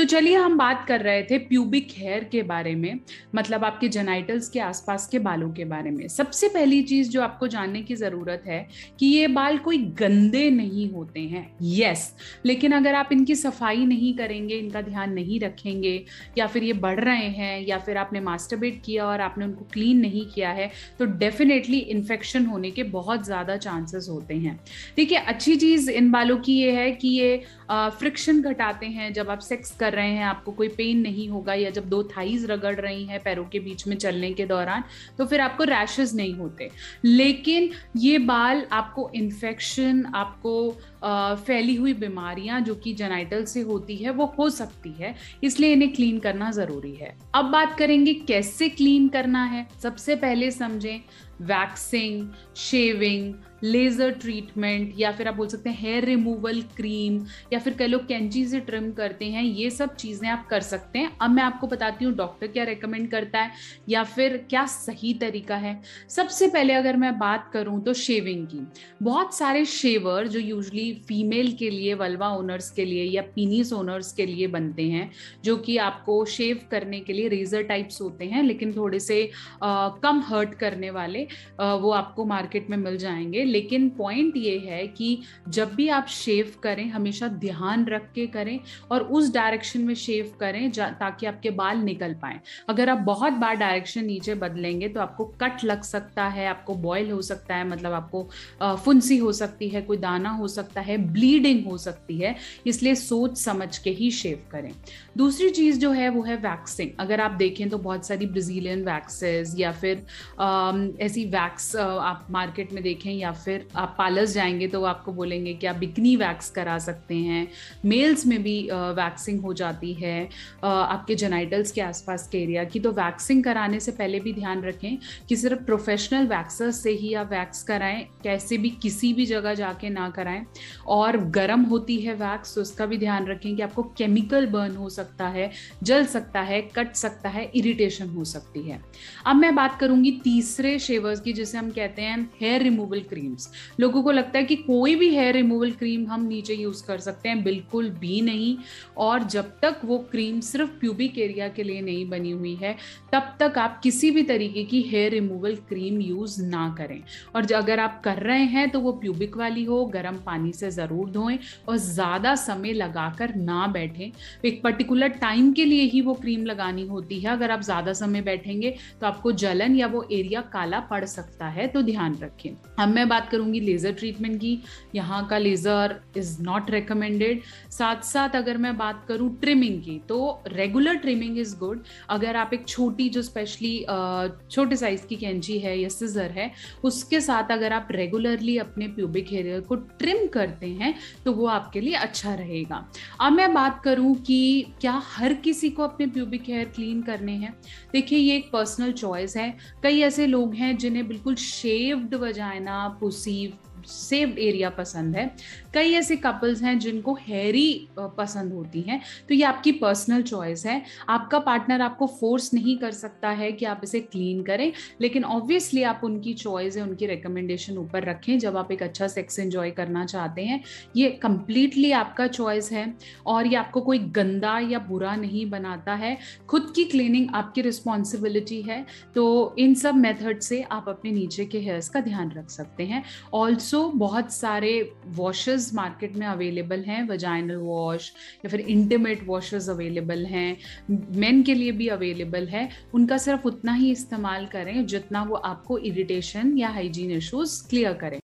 तो चलिए हम बात कर रहे थे प्यूबिक हेयर के बारे में, मतलब आपके जेनाइटल्स के आसपास के बालों के बारे में। सबसे पहली चीज जो आपको जानने की जरूरत है कि ये बाल कोई गंदे नहीं होते हैं, यस, लेकिन अगर आप इनकी सफाई नहीं करेंगे, इनका ध्यान नहीं रखेंगे, या फिर ये बढ़ रहे हैं, या फिर आपने मास्टरबेट किया और आपने उनको क्लीन नहीं किया है, तो डेफिनेटली इन्फेक्शन होने के बहुत ज्यादा चांसेस होते हैं। देखिए, अच्छी चीज इन बालों की ये है कि ये फ्रिक्शन घटाते हैं। जब आप सेक्स कर रहे हैं आपको कोई पेन नहीं होगा, या जब दो थाइज रगड़ रही हैं पैरों के बीच में चलने के दौरान, तो फिर आपको रैशेस नहीं होते। लेकिन ये बाल आपको इन्फेक्शन, आपको फैली हुई बीमारियां जो कि जेनाइटल से होती है वो हो सकती है, इसलिए इन्हें क्लीन करना जरूरी है। अब बात करेंगे कैसे क्लीन करना है। सबसे पहले समझें, वैक्सिंग, शेविंग, लेजर ट्रीटमेंट, या फिर आप बोल सकते हैं हेयर रिमूवल क्रीम, या फिर कई लोग कैंची से ट्रिम करते हैं, ये सब चीजें आप कर सकते हैं। अब मैं आपको बताती हूँ डॉक्टर क्या रेकमेंड करता है या फिर क्या सही तरीका है। सबसे पहले अगर मैं बात करूं तो शेविंग की, बहुत सारे शेवर जो यूजली फीमेल के लिए, वल्वा ओनर्स के लिए या पीनिस ओनर्स के लिए बनते हैं, जो कि आपको शेव करने के लिए रेजर टाइप्स होते हैं, लेकिन थोड़े से कम हर्ट करने वाले, वो आपको मार्केट में मिल जाएंगे। लेकिन पॉइंट ये है कि जब भी आप शेव करें हमेशा ध्यान रख के करें और उस डायरेक्शन में शेव करें ताकि आपके बाल निकल पाए। अगर आप बहुत बार डायरेक्शन नीचे बदलेंगे तो आपको कट लग सकता है, आपको बॉयल हो सकता है, मतलब आपको फुंसी हो सकती है, कोई दाना हो सकता है, ब्लीडिंग हो सकती है, इसलिए सोच समझ के ही शेव करें। दूसरी चीज जो है वो है वैक्सिंग। अगर आप देखें तो बहुत सारी ब्राजीलियन वैक्सेस या फिर ऐसी वैक्स आप मार्केट में देखें, या फिर आप पार्लर्स जाएंगे तो वो आपको बोलेंगे कि आप बिकनी वैक्स करा सकते हैं। मेल्स में भी वैक्सिंग हो जाती है आपके जेनाइटल्स के आसपास के एरिया की। तो वैक्सिंग कराने से पहले भी ध्यान रखें कि सिर्फ प्रोफेशनल वैक्सर्स से ही आप वैक्स कराएं, कैसे भी किसी भी जगह जाके ना कराएं। और गर्म होती है वैक्स तो उसका भी ध्यान रखें कि आपको केमिकल बर्न हो सकता है, जल सकता है, कट सकता है, इरिटेशन हो सकती है। अब मैं बात करूंगी तीसरे शेवर्स की, जिसे हम कहते हैं हेयर रिमूवल क्रीम्स। लोगों को लगता है कि कोई भी हेयर रिमूवल क्रीम हम नीचे यूज कर सकते हैं, बिल्कुल भी नहीं। और जब तक वो क्रीम सिर्फ प्यूबिक एरिया के लिए नहीं बनी हुई है तब तक आप किसी भी तरीके की हेयर रिमूवल क्रीम यूज ना करें। और अगर आप कर रहे हैं तो वो प्यूबिक वाली हो, गर्म पानी से जरूर धोएं और ज्यादा समय लगाकर ना बैठें। एक पर्टिकुलर टाइम के लिए ही वो क्रीम लगानी होती है। अगर आप ज्यादा समय बैठेंगे तो आपको जलन या वो एरिया काला पड़ सकता है, तो ध्यान रखें। अब मैं बात करूंगी लेजर ट्रीटमेंट की। यहाँ का लेजर इज नॉट रिकमेंडेड। साथ साथ अगर मैं बात करूं ट्रिमिंग की, तो रेगुलर ट्रिमिंग इज गुड। अगर आप एक छोटी, जो स्पेशली छोटे साइज की कैंची है या सिजर है, उसके साथ अगर आप रेगुलरली अपने प्यूबिक हेयर को ट्रिम करते हैं तो वो आपके लिए अच्छा रहेगा। अब मैं बात करूं कि क्या हर किसी को अपने प्यूबिक हेयर क्लीन करने हैं। देखिए, ये एक पर्सनल चॉइस है। कई ऐसे लोग हैं जिन्हें बिल्कुल shaved vagina, pussy, saved area पसंद है। कई ऐसे कपल्स हैं जिनको हेयरी पसंद होती हैं। तो ये आपकी पर्सनल चॉइस है। आपका पार्टनर आपको फोर्स नहीं कर सकता है कि आप इसे क्लीन करें, लेकिन ऑब्वियसली आप उनकी चॉइस है, उनकी रिकमेंडेशन ऊपर रखें जब आप एक अच्छा सेक्स एंजॉय करना चाहते हैं। ये कंप्लीटली आपका चॉइस है और ये आपको कोई गंदा या बुरा नहीं बनाता है। खुद की क्लीनिंग आपकी रिस्पॉन्सिबिलिटी है। तो इन सब मेथड से आप अपने नीचे के हेयर्स का ध्यान रख सकते हैं। ऑल्सो बहुत सारे वॉशेस मार्केट में अवेलेबल हैं, वजाइनल वॉश या फिर इंटीमेट वॉशेस अवेलेबल हैं, मेन के लिए भी अवेलेबल है। उनका सिर्फ उतना ही इस्तेमाल करें जितना वो आपको इरिटेशन या हाइजीन इश्यूज क्लियर करें।